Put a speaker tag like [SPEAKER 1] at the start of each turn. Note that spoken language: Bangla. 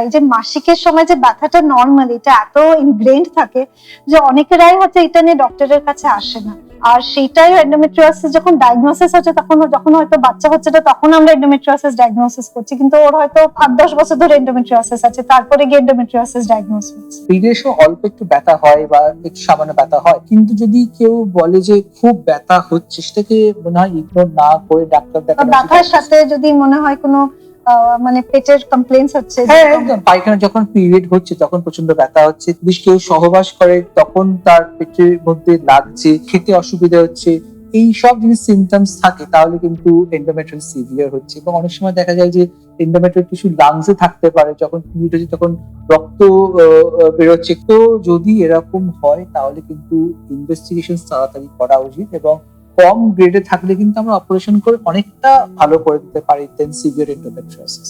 [SPEAKER 1] এই যে মাসিকের সময় যে ব্যথাটা নর্মাল, এটা এত ইনগ্রেইন্ড থাকে যে অনেকেরাই হয়তো এটা নিয়ে ডক্টরের কাছে আসে না। আর সেটাই এন্ডোমেট্রিওসিস যখন ডায়াগনোসিস হচ্ছে, যখন হয়তো বাচ্চা হচ্ছে না, তখন আমরা এন্ডোমেট্রিওসিস ডায়াগনোসিস করছি, কিন্তু ওর হয়তো 8-10 বছর ধরে এন্ডোমেট্রিওসিস আছে, তারপরে গিয়ে এন্ডোমেট্রিওসিস ডায়াগনোসিস হচ্ছে।
[SPEAKER 2] পিরিয়ডসও অল্প একটু ব্যথা হয় বা একটু সামান্য ব্যথা হয়, কিন্তু যদি কেউ বলে যে খুব ব্যথা হচ্ছে, সেটাকে মনে হয় ইগনোর না করে ডাক্তার দেখানো উচিত।
[SPEAKER 1] ব্যথার সাথে যদি মনে হয় কোনো মানে পেটের কমপ্লেইন্স হচ্ছে,
[SPEAKER 2] হ্যাঁ একদম, পায়খানা যখন পিরিয়ড হচ্ছে তখন প্রচন্ড ব্যথা হচ্ছে, বেশ কেউ সহবাস করে তখন তার পেটের মধ্যে লাগছে, খেতে অসুবিধা হচ্ছে, এই সব যদি সিমটমস থাকে তাহলে কিন্তু এন্ডোমেট্রিয়াল সিভিয়ার হচ্ছে। এবং অনেক সময় দেখা যায় যে এন্ডোমেট্রিয়াল টিস্যু লাংসে থাকতে পারে, যখন পিরিয়ড হচ্ছে তখন রক্ত বেরোচ্ছে। তো যদি এরকম হয় তাহলে কিন্তু ইনভেস্টিগেশন তাড়াতাড়ি করা উচিত, এবং কম গ্রেডে থাকলে কিন্তু আমরা অপারেশন করে অনেকটা ভালো করে দিতে পারি দেন সিভিয়ার এন্ডোমেট্রিয়াসিস।